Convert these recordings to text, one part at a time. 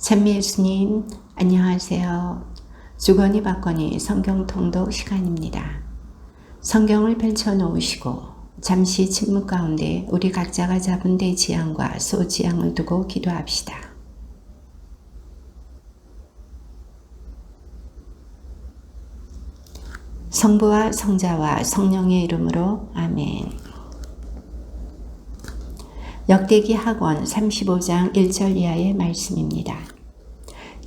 찬미 예수님, 안녕하세요. 주거니 받거니 성경 통독 시간입니다. 성경을 펼쳐놓으시고 잠시 침묵 가운데 우리 각자가 잡은 대지향과 소지향을 두고 기도합시다. 성부와 성자와 성령의 이름으로 아멘. 역대기 학원 35장 1절 이하의 말씀입니다.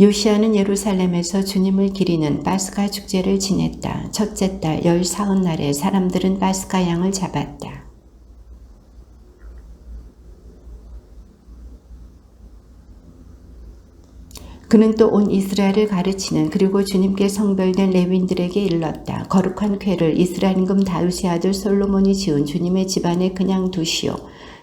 요시야는 예루살렘에서 주님을 기리는 파스가 축제를 지냈다. 첫째 달 14날에 사람들은 파스가 양을 잡았다. 그는 또 온 이스라엘을 가르치는 그리고 주님께 성별된 레위인들에게 일렀다. 거룩한 궤를 이스라엘 임금 다윗의 아들 솔로몬이 지은 주님의 집안에 그냥 두시오.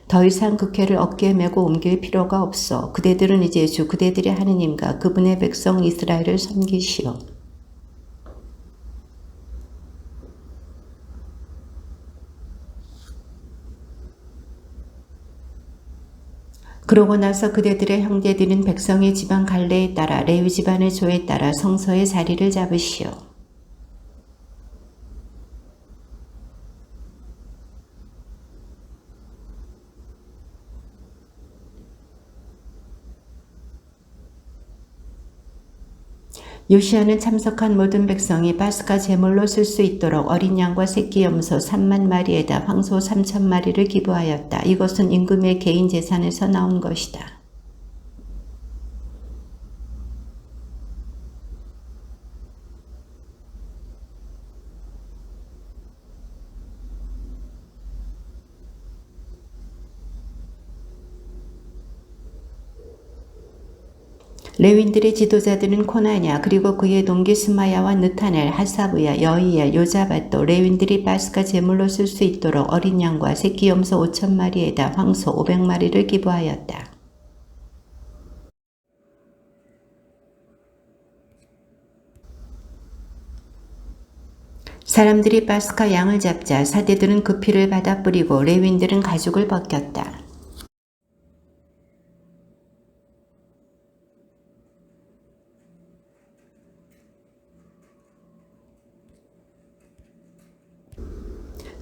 더 이상 그 궤를 어깨에 메고 옮길 필요가 없어. 그대들은 이제 주 그대들의 하느님과 그분의 백성 이스라엘을 섬기시오. 그러고 나서 그대들의 형제들인 백성의 집안 갈래에 따라 레위 집안의 조에 따라 성소의 자리를 잡으시오. 요시야는 참석한 모든 백성이 파스가 제물로 쓸 수 있도록 어린 양과 새끼 염소 3만 마리에다 황소 3천 마리를 기부하였다. 이것은 임금의 개인 재산에서 나온 것이다. 레윈들의 지도자들은 코나냐 그리고 그의 동기 스마야와 느타넬, 하사브야, 여이엘, 요자밧도 레윈들이 파스가 제물로 쓸 수 있도록 어린 양과 새끼 염소 5천 마리에다 황소 500마리를 기부하였다. 사람들이 파스가 양을 잡자 사대들은 그 피를 받아 뿌리고 레윈들은 가죽을 벗겼다.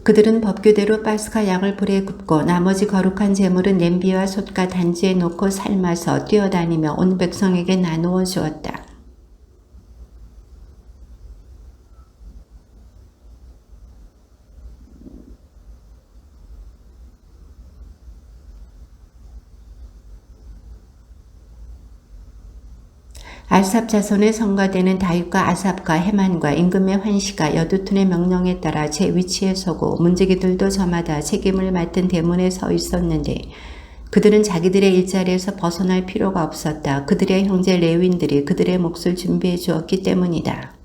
그들은 법규대로 파스가 양을 불에 굽고 나머지 거룩한 제물은 냄비와 솥과 단지에 놓고 삶아서 뛰어다니며 온 백성에게 나누어 주었다. 아삽 자손의 성가대는 다윗과 아삽과 헤만과 임금의 환시가 여두툰의 명령에 따라 제 위치에 서고 문지기들도 저마다 책임을 맡은 대문에 서 있었는데 그들은 자기들의 일자리에서 벗어날 필요가 없었다. 그들의 형제 레위인들이 그들의 몫을 준비해 주었기 때문이다.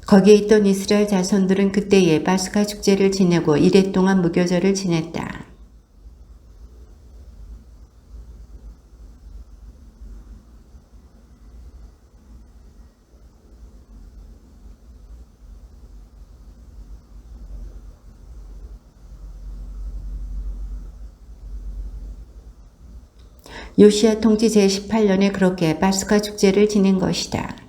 거기에 있던 이스라엘 자손들은 그때에 파스가 축제를 지내고 이래 동안 무교절을 지냈다. 요시야 통치 제18년에 그렇게 파스가 축제를 지낸 것이다.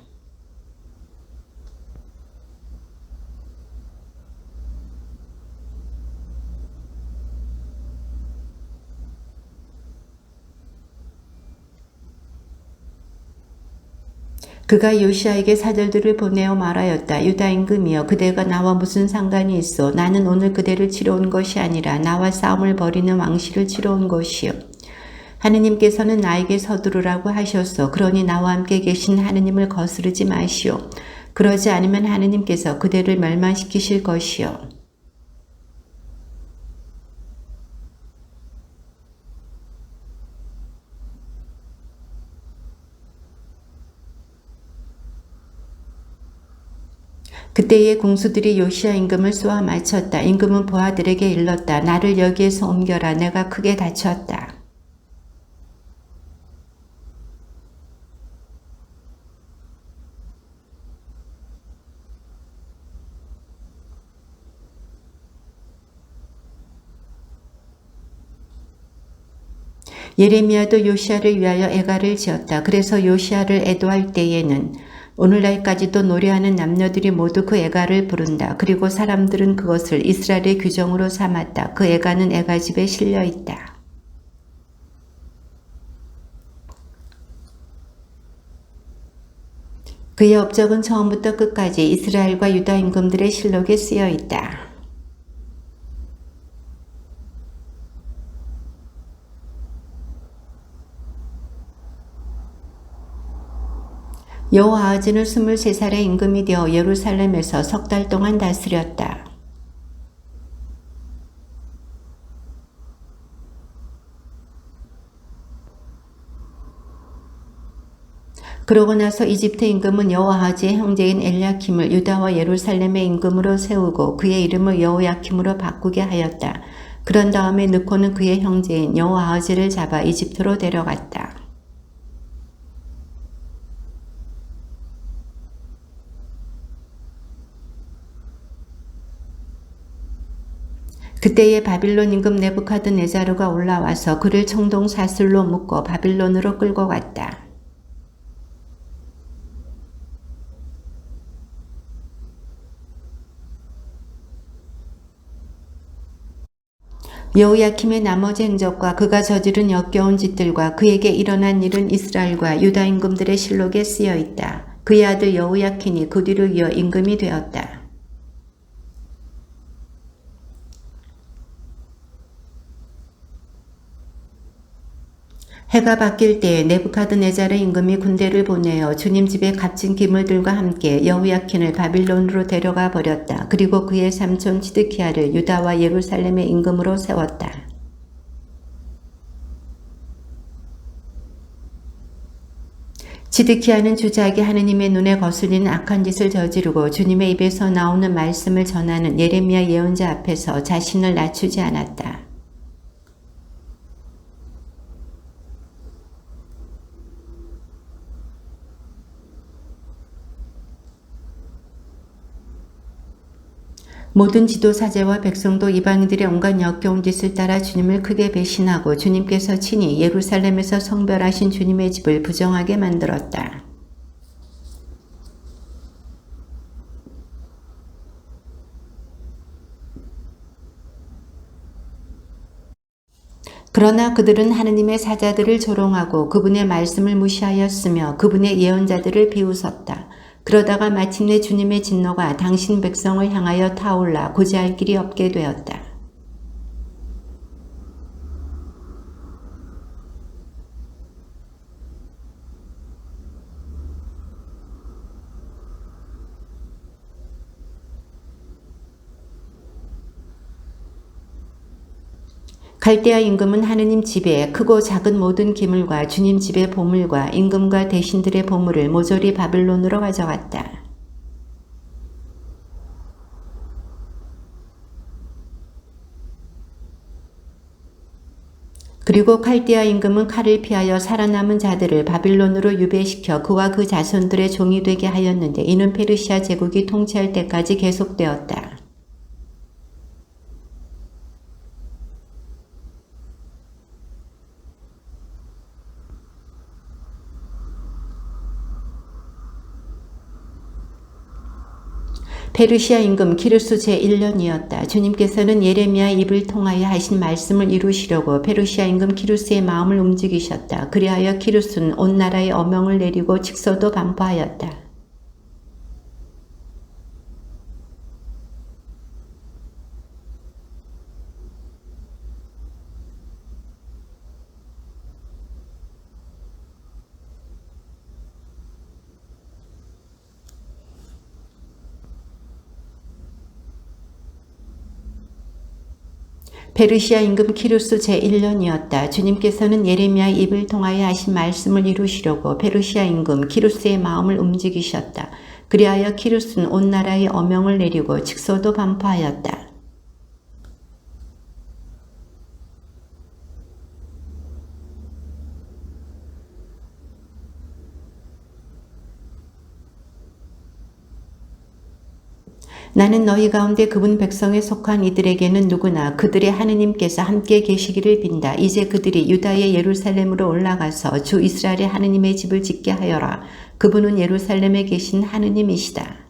그가 요시야에게 사절들을 보내어 말하였다. 유다 임금이여 그대가 나와 무슨 상관이 있어. 나는 오늘 그대를 치러 온 것이 아니라 나와 싸움을 벌이는 왕실을 치러 온 것이요. 하느님께서는 나에게 서두르라고 하셨소. 그러니 나와 함께 계신 하느님을 거스르지 마시오. 그러지 않으면 하느님께서 그대를 멸망시키실 것이요. 그때의 공수들이 요시야 임금을 쏘아 맞췄다. 임금은 부하들에게 일렀다. 나를 여기에서 옮겨라. 내가 크게 다쳤다. 예레미야도 요시야를 위하여 애가를 지었다. 그래서 요시야를 애도할 때에는 오늘날까지도 노래하는 남녀들이 모두 그 애가를 부른다. 그리고 사람들은 그것을 이스라엘의 규정으로 삼았다. 그 애가는 애가집에 실려 있다. 그의 업적은 처음부터 끝까지 이스라엘과 유다 임금들의 실록에 쓰여 있다. 여호아하즈는 23살의 임금이 되어 예루살렘에서 3달 동안 다스렸다. 그러고 나서 이집트 임금은 여호아하즈의 형제인 엘야킴을 유다와 예루살렘의 임금으로 세우고 그의 이름을 여호야킴으로 바꾸게 하였다. 그런 다음에 느코는 그의 형제인 여호아하즈를 잡아 이집트로 데려갔다. 그때에 바빌론 임금 네부카드네자르가 올라와서 그를 청동사슬로 묶어 바빌론으로 끌고 갔다. 여호야킴의 나머지 행적과 그가 저지른 역겨운 짓들과 그에게 일어난 일은 이스라엘과 유다 임금들의 실록에 쓰여 있다. 그의 아들 여호야킨이 그 뒤로 이어 임금이 되었다. 해가 바뀔 때에 네부카드네자르 임금이 군대를 보내어 주님 집의 값진 기물들과 함께 여호야킨을 바빌론으로 데려가 버렸다. 그리고 그의 삼촌 치드키야를 유다와 예루살렘의 임금으로 세웠다. 치드키야는 주작이 하느님의 눈에 거슬리는 악한 짓을 저지르고 주님의 입에서 나오는 말씀을 전하는 예레미야 예언자 앞에서 자신을 낮추지 않았다. 모든 지도사제와 백성도 이방인들의 온갖 역겨운 짓을 따라 주님을 크게 배신하고 주님께서 친히 예루살렘에서 성별하신 주님의 집을 부정하게 만들었다. 그러나 그들은 하느님의 사자들을 조롱하고 그분의 말씀을 무시하였으며 그분의 예언자들을 비웃었다. 그러다가 마침내 주님의 진노가 당신 백성을 향하여 타올라 고지할 길이 없게 되었다. 갈대아 임금은 하느님 집에 크고 작은 모든 기물과 주님 집의 보물과 임금과 대신들의 보물을 모조리 바빌론으로 가져갔다. 그리고 칼디아 임금은 칼을 피하여 살아남은 자들을 바빌론으로 유배시켜 그와 그 자손들의 종이 되게 하였는데 이는 페르시아 제국이 통치할 때까지 계속되었다. 페르시아 임금 키루스 제1년이었다. 주님께서는 예레미야의 입을 통하여 하신 말씀을 이루시려고 페르시아 임금 키루스의 마음을 움직이셨다. 그리하여 키루스는 온 나라에 어명을 내리고 직서도 반포하였다. 페르시아 임금 키루스 제1년이었다. 주님께서는 예레미야의 입을 통하여 하신 말씀을 이루시려고 페르시아 임금 키루스의 마음을 움직이셨다. 그리하여 키루스는 온 나라에 어명을 내리고 직서도 반포하였다. 나는 너희 가운데 그분 백성에 속한 이들에게는 누구나 그들의 하느님께서 함께 계시기를 빈다. 이제 그들이 유다의 예루살렘으로 올라가서 주 이스라엘의 하느님의 집을 짓게 하여라. 그분은 예루살렘에 계신 하느님이시다.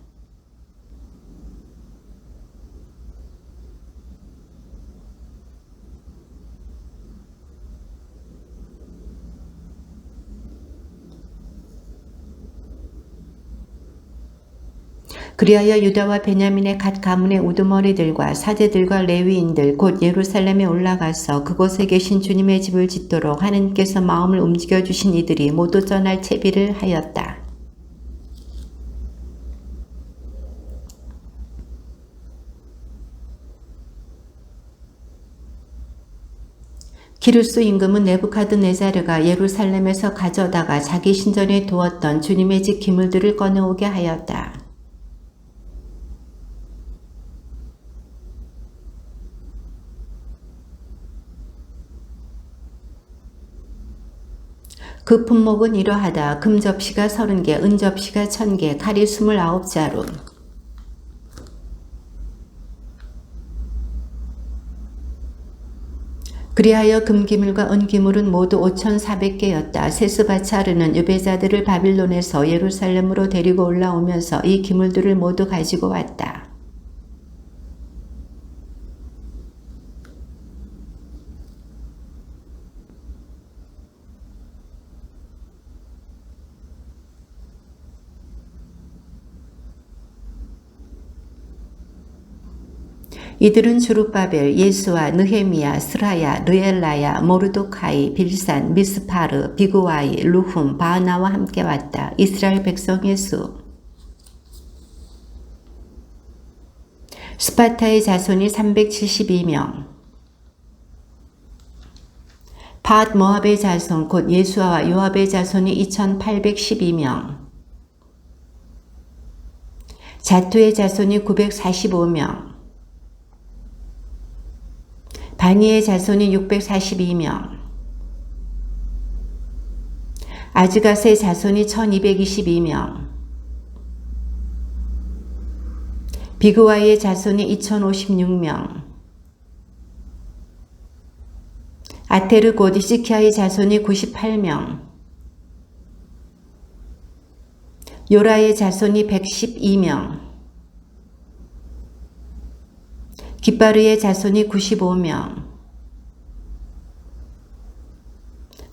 그리하여 유다와 베냐민의 각 가문의 우두머리들과 사제들과 레위인들 곧 예루살렘에 올라가서 그곳에 계신 주님의 집을 짓도록 하느님께서 마음을 움직여 주신 이들이 모두 전할 채비를 하였다. 기르스 임금은 네부카드네자르가 예루살렘에서 가져다가 자기 신전에 두었던 주님의 집 기물들을 꺼내오게 하였다. 그 품목은 이러하다. 금접시가 30개, 은접시가 1000개, 칼이 29자루. 그리하여 금기물과 은기물은 모두 5400개였다. 세스바차르는 유배자들을 바빌론에서 예루살렘으로 데리고 올라오면서 이 기물들을 모두 가지고 왔다. 이들은 주룹바벨, 예수아, 느헤미야, 스라야, 르엘라야, 모르도카이, 빌산, 미스파르, 비그와이, 루훔, 바하나와 함께 왔다. 이스라엘 백성의 수. 스파타의 자손이 372명. 팟 모압의 자손 곧 예수아와 요압의 자손이 2812명. 자투의 자손이 945명. 바니의 자손이 642명. 아즈갓의 자손이 1222명. 비그와이의 자손이 2056명. 아테르 곧 히스키야의 자손이 98명. 요라의 자손이 112명. 깃바르의 자손이 95명.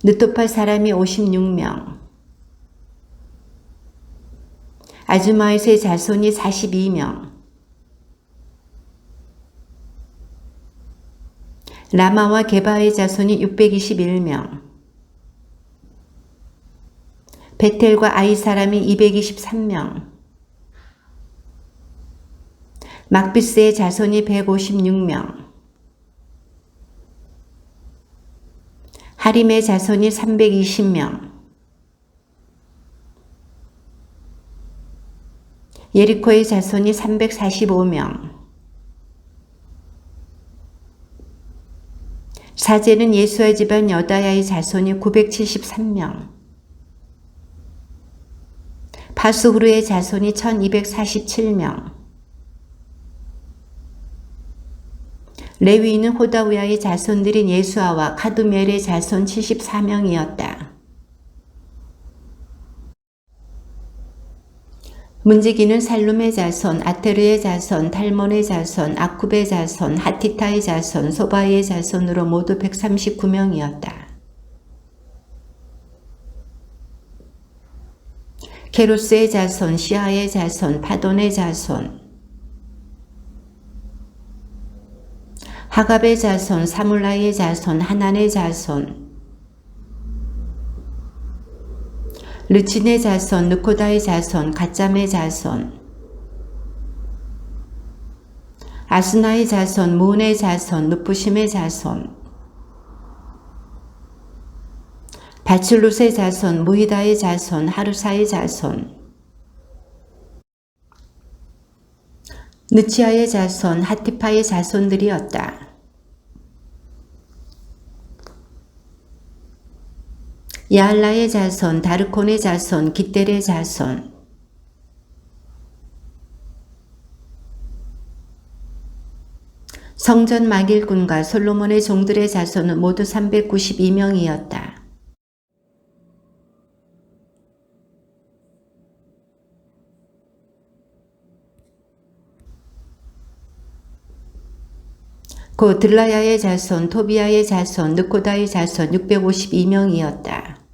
느토파 사람이 56명. 아즈마잇의 자손이 42명. 라마와 게바의 자손이 621명. 베텔과 아이 사람이 223명. 막비스의 자손이 156명. 하림의 자손이 320명. 예리코의 자손이 345명. 사제는 예수의 집안 여다야의 자손이 973명. 파스후르의 자손이 1247명. 레위인은 호다우야의 자손들인 예수아와 카두멜의 자손 74명이었다. 문지기는 살룸의 자손, 아테르의 자손, 달몬의 자손, 아쿠베의 자손, 하티타의 자손, 소바이의 자손으로 모두 139명이었다. 케루스의 자손, 시아의 자손, 파돈의 자손, 하갑의 자손, 사물라의 자손, 하난의 자손, 르친의 자손, 느코다의 자손, 갓잠의 자손, 아스나의 자손, 무은의 자손, 누푸심의 자손, 바출룻의 자손, 무히다의 자손, 하르사의 자손, 느치아의 자손, 하티파의 자손들이었다. 야알라의 자손, 다르콘의 자손, 깃델의 자손, 성전 막일꾼과 솔로몬의 종들의 자손은 모두 392명이었다. 곧 들라야의 자손, 토비야의 자손, 느코다의 자손 652명이었다.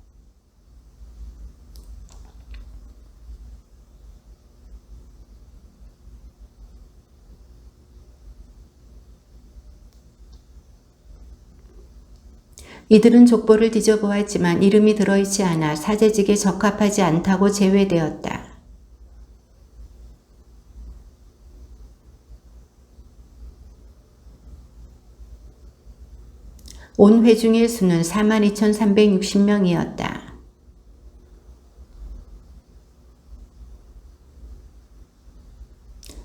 이들은 족보를 뒤져보았지만 이름이 들어있지 않아 사제직에 적합하지 않다고 제외되었다. 온 회중의 수는 42,360명이었다.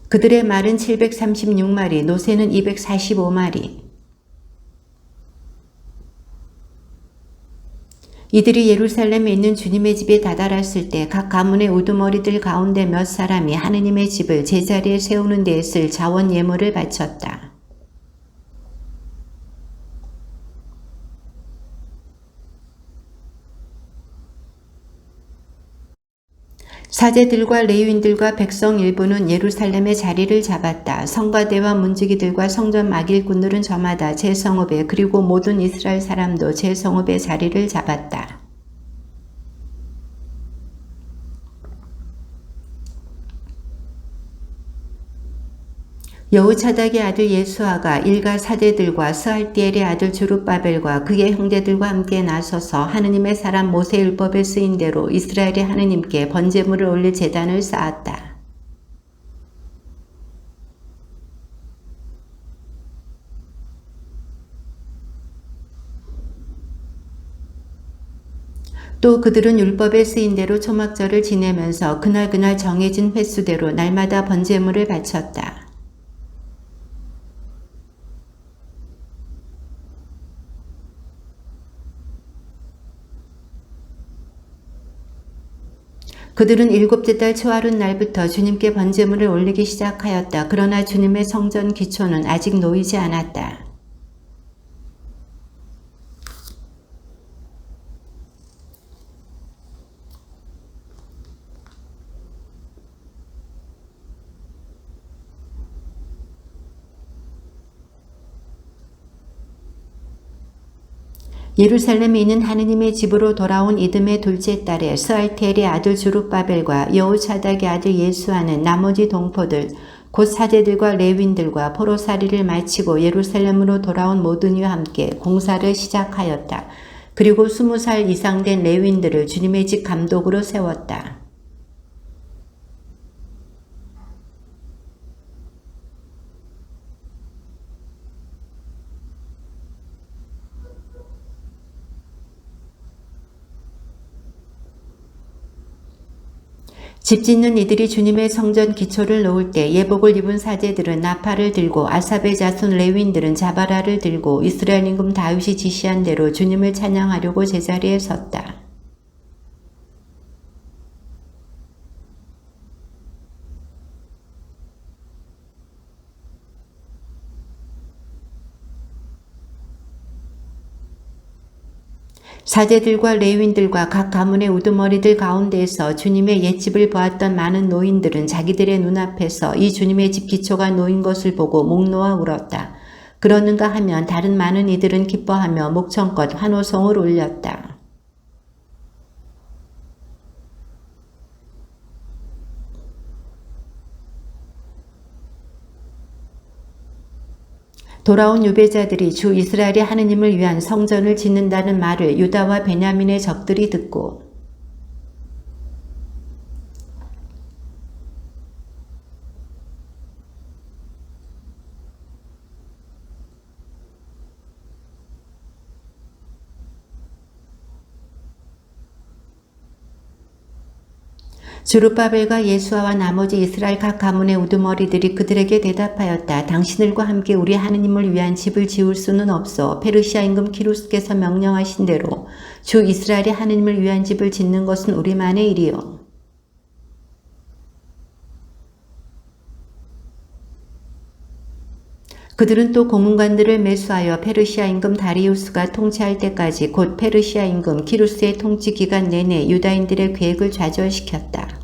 그들의 말은 736마리, 노새는 245마리. 이들이 예루살렘에 있는 주님의 집에 다다랐을 때 각 가문의 우두머리들 가운데 몇 사람이 하느님의 집을 제자리에 세우는 데에 쓸 자원 예물을 바쳤다. 사제들과 레위인들과 백성 일부는 예루살렘의 자리를 잡았다. 성가대와 문지기들과 성전 막일꾼들은 저마다 제 성읍에 그리고 모든 이스라엘 사람도 제 성읍에 자리를 잡았다. 여우차닥의 아들 예수아가 일가 사제들과 스알디엘의 아들 주룹바벨과 그의 형제들과 함께 나서서 하느님의 사람 모세 율법에 쓰인 대로 이스라엘의 하느님께 번제물을 올릴 제단을 쌓았다. 또 그들은 율법에 쓰인 대로 초막절을 지내면서 그날 정해진 횟수대로 날마다 번제물을 바쳤다. 그들은 일곱째 달 초하룻 날부터 주님께 번제물을 올리기 시작하였다. 그러나 주님의 성전 기초는 아직 놓이지 않았다. 예루살렘에 있는 하느님의 집으로 돌아온 이듬해 둘째 달에 스알티엘의 아들 주룹바벨과 여호차닥의 아들 예수아는 나머지 동포들 곧 사제들과 레위인들과 포로살이를 마치고 예루살렘으로 돌아온 모든 이와 함께 공사를 시작하였다. 그리고 20살 이상 된 레위인들을 주님의 집 감독으로 세웠다. 집 짓는 이들이 주님의 성전 기초를 놓을 때 예복을 입은 사제들은 나팔을 들고 아삽의 자손 레위인들은 자바라를 들고 이스라엘 임금 다윗이 지시한 대로 주님을 찬양하려고 제자리에 섰다. 사제들과 레위인들과 각 가문의 우두머리들 가운데에서 주님의 옛집을 보았던 많은 노인들은 자기들의 눈앞에서 이 주님의 집 기초가 놓인 것을 보고 목 놓아 울었다. 그러는가 하면 다른 많은 이들은 기뻐하며 목청껏 환호성을 올렸다. 돌아온 유배자들이 주 이스라엘의 하느님을 위한 성전을 짓는다는 말을 유다와 베냐민의 적들이 듣고 주룹바벨과 예수아와 나머지 이스라엘 각 가문의 우두머리들이 그들에게 대답하였다. 당신들과 함께 우리 하느님을 위한 집을 지을 수는 없어. 페르시아 임금 키루스께서 명령하신 대로 주 이스라엘의 하느님을 위한 집을 짓는 것은 우리만의 일이요. 그들은 또 고문관들을 매수하여 페르시아 임금 다리우스가 통치할 때까지 곧 페르시아 임금 키루스의 통치 기간 내내 유다인들의 계획을 좌절시켰다.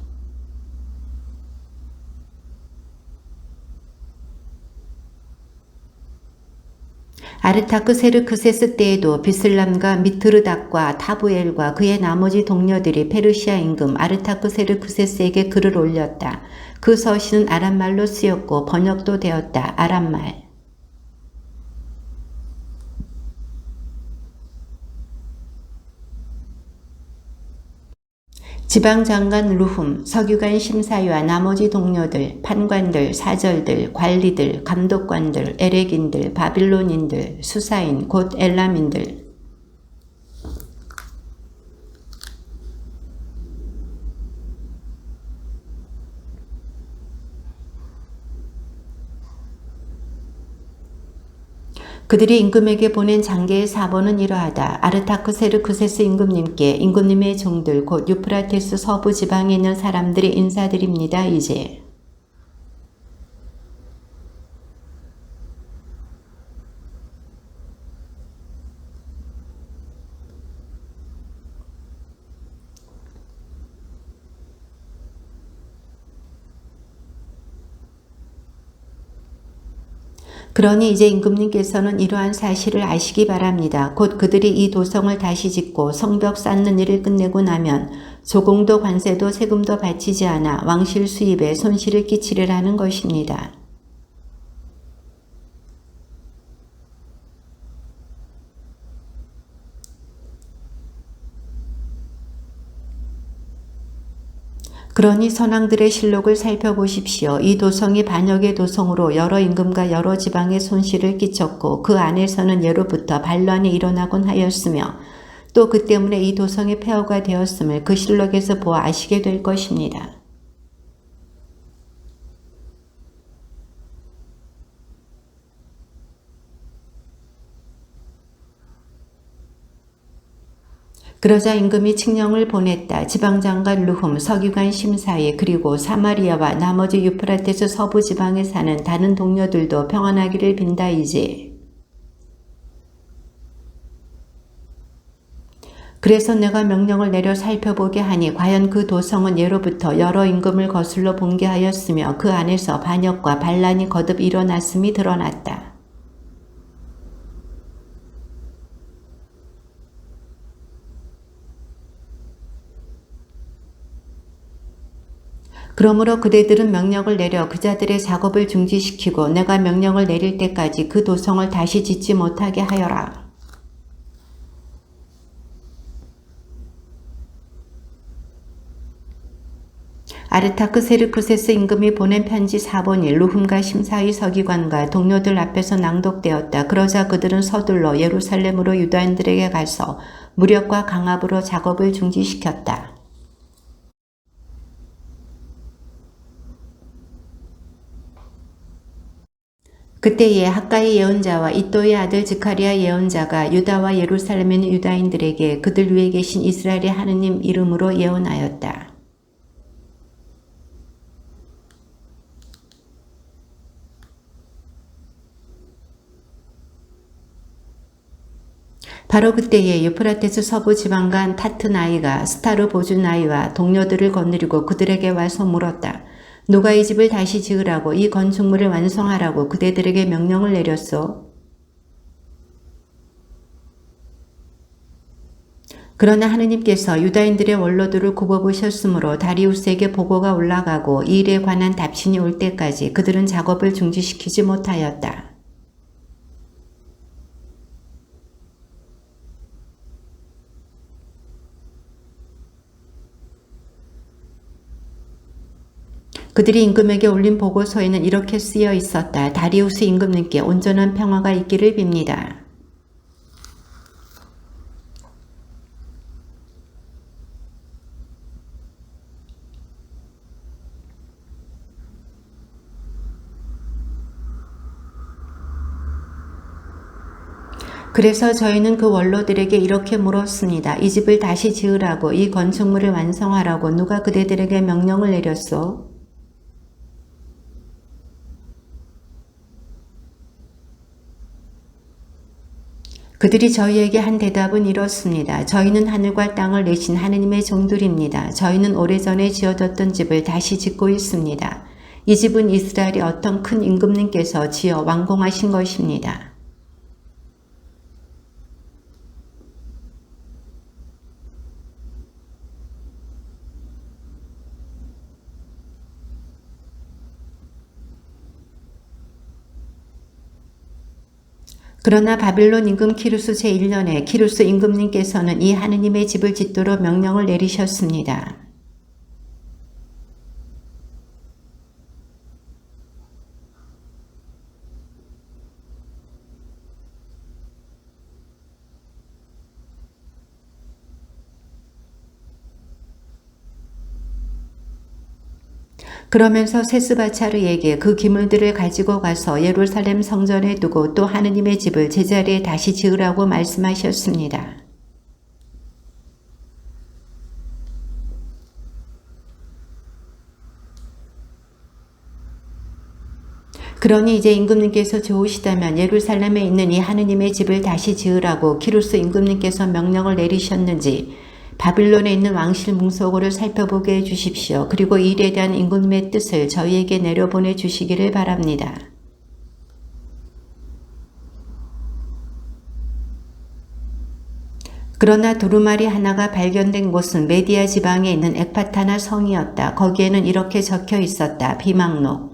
아르타크세르크세스 때에도 비슬람과 미트르닥과 타부엘과 그의 나머지 동료들이 페르시아 임금 아르타크세르크세스에게 글을 올렸다. 그 서신은 아람말로 쓰였고 번역도 되었다. 아람말. 지방장관 루훔, 서기관 심사위와 나머지 동료들, 판관들, 사절들, 관리들, 감독관들, 에렉인들, 바빌론인들, 수사인, 곧 엘람인들, 그들이 임금에게 보낸 장계의 사본은 이러하다. 아르타크세르크세스 임금님께 임금님의 종들 곧 유프라테스 서부 지방에 있는 사람들이 인사드립니다. 이제 그러니 이제 임금님께서는 이러한 사실을 아시기 바랍니다. 곧 그들이 이 도성을 다시 짓고 성벽 쌓는 일을 끝내고 나면 조공도 관세도 세금도 바치지 않아 왕실 수입에 손실을 끼치리라는 것입니다. 그러니 선왕들의 실록을 살펴보십시오. 이 도성이 반역의 도성으로 여러 임금과 여러 지방에 손실을 끼쳤고 그 안에서는 예로부터 반란이 일어나곤 하였으며 또 그 때문에 이 도성이 폐허가 되었음을 그 실록에서 보아 아시게 될 것입니다. 그러자 임금이 칙령을 보냈다. 지방장관 루훔, 서기관 심사위, 그리고 사마리아와 나머지 유프라테스 서부 지방에 사는 다른 동료들도 평안하기를 빈다이지. 그래서 내가 명령을 내려 살펴보게 하니 과연 그 도성은 예로부터 여러 임금을 거슬러 봉기하였으며 그 안에서 반역과 반란이 거듭 일어났음이 드러났다. 그러므로 그대들은 명령을 내려 그자들의 작업을 중지시키고 내가 명령을 내릴 때까지 그 도성을 다시 짓지 못하게 하여라. 아르타크세르크세스 임금이 보낸 편지 사본이 루훔과 심사위 서기관과 동료들 앞에서 낭독되었다. 그러자 그들은 서둘러 예루살렘으로 유다인들에게 가서 무력과 강압으로 작업을 중지시켰다. 그때에 학가의 예언자와 이또의 아들 즈카리아 예언자가 유다와 예루살렘에 있는 유다인들에게 그들 위에 계신 이스라엘의 하느님 이름으로 예언하였다. 바로 그때에 유프라테스 서부 지방간 타트나이가 스타르보주나이와 동료들을 거느리고 그들에게 와서 물었다. 누가 이 집을 다시 지으라고 이 건축물을 완성하라고 그대들에게 명령을 내렸소? 그러나 하느님께서 유다인들의 원로들을 굽어보셨으므로 다리우스에게 보고가 올라가고 이 일에 관한 답신이 올 때까지 그들은 작업을 중지시키지 못하였다. 그들이 임금에게 올린 보고서에는 이렇게 쓰여 있었다. 다리우스 임금님께 온전한 평화가 있기를 빕니다. 그래서 저희는 그 원로들에게 이렇게 물었습니다. 이 집을 다시 지으라고 이 건축물을 완성하라고 누가 그대들에게 명령을 내렸소? 그들이 저희에게 한 대답은 이렇습니다. 저희는 하늘과 땅을 내신 하느님의 종들입니다. 저희는 오래전에 지어졌던 집을 다시 짓고 있습니다. 이 집은 이스라엘의 어떤 큰 임금님께서 지어 완공하신 것입니다. 그러나 바빌론 임금 키루스 제1년에 키루스 임금님께서는 이 하느님의 집을 짓도록 명령을 내리셨습니다. 그러면서 세스바차르에게 그 기물들을 가지고 가서 예루살렘 성전에 두고 또 하느님의 집을 제자리에 다시 지으라고 말씀하셨습니다. 그러니 이제 임금님께서 좋으시다면 예루살렘에 있는 이 하느님의 집을 다시 지으라고 키루스 임금님께서 명령을 내리셨는지 바빌론에 있는 왕실 문서고를 살펴보게 해주십시오. 그리고 이 일에 대한 임금님의 뜻을 저희에게 내려보내 주시기를 바랍니다. 그러나 두루마리 하나가 발견된 곳은 메디아 지방에 있는 엑파타나 성이었다. 거기에는 이렇게 적혀 있었다. 비망록.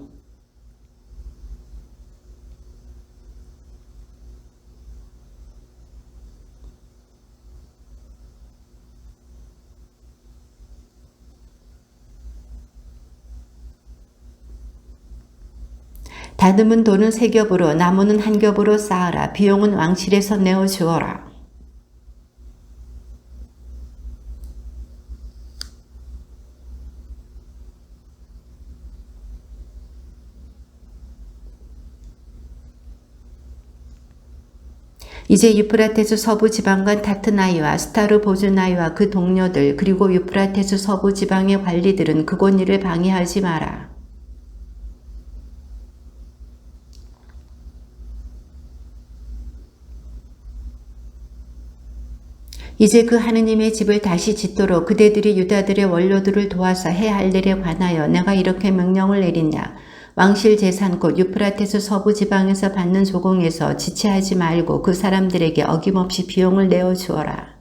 다듬은 돌은 3겹으로 나무는 1겹으로 쌓아라. 비용은 왕실에서 내어주어라. 이제 유프라테스 서부 지방과 타트나이와 스타르 보즈나이와 그 동료들 그리고 유프라테스 서부 지방의 관리들은 그곳 일을 방해하지 마라. 이제 그 하느님의 집을 다시 짓도록 그대들이 유다들의 원료들을 도와서 해야 할 일에 관하여 내가 이렇게 명령을 내린다. 왕실 재산 곧 유프라테스 서부 지방에서 받는 조공에서 지체하지 말고 그 사람들에게 어김없이 비용을 내어주어라.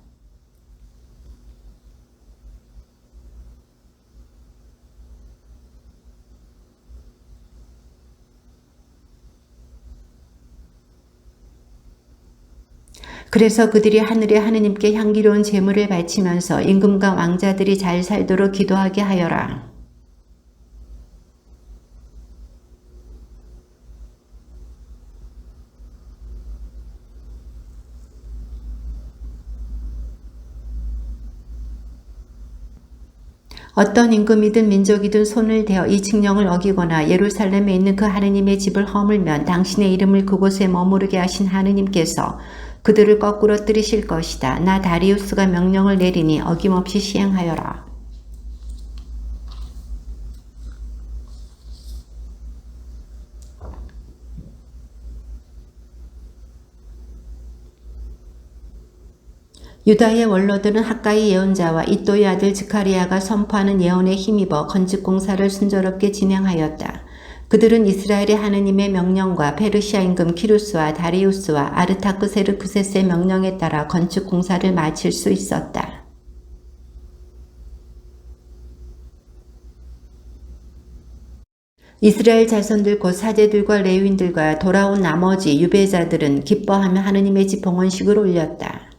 그래서 그들이 하늘의 하느님께 향기로운 제물을 바치면서 임금과 왕자들이 잘 살도록 기도하게 하여라. 어떤 임금이든 민족이든 손을 대어 이 칙령을 어기거나 예루살렘에 있는 그 하느님의 집을 허물면 당신의 이름을 그곳에 머무르게 하신 하느님께서 그들을 거꾸로 때리실 것이다. 나 다리우스가 명령을 내리니 어김없이 시행하여라. 유다의 원로들은 학가이 예언자와 이또의 아들 즈카리아가 선포하는 예언에 힘입어 건축공사를 순조롭게 진행하였다. 그들은 이스라엘의 하느님의 명령과 페르시아 임금 키루스와 다리우스와 아르타크세르크세스의 명령에 따라 건축공사를 마칠 수 있었다. 이스라엘 자손들 곧 사제들과 레위인들과 돌아온 나머지 유배자들은 기뻐하며 하느님의 집 봉헌식을 올렸다.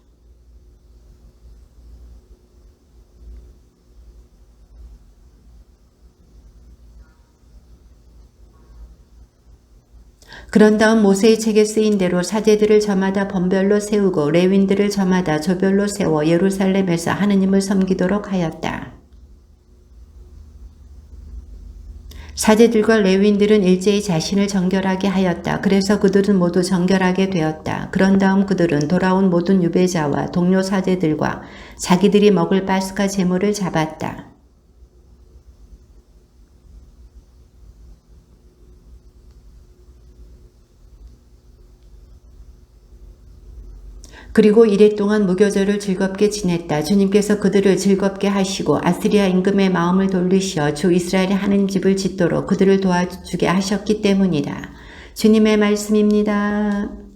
그런 다음 모세의 책에 쓰인 대로 사제들을 저마다 번별로 세우고 레윈들을 저마다 조별로 세워 예루살렘에서 하느님을 섬기도록 하였다. 사제들과 레윈들은 일제히 자신을 정결하게 하였다. 그래서 그들은 모두 정결하게 되었다. 그런 다음 그들은 돌아온 모든 유배자와 동료 사제들과 자기들이 먹을 파스카 제물을 잡았다. 그리고 이랫동안 무교절을 즐겁게 지냈다. 주님께서 그들을 즐겁게 하시고 아스리아 임금의 마음을 돌리시어 주 이스라엘이 하는 집을 짓도록 그들을 도와주게 하셨기 때문이다. 주님의 말씀입니다.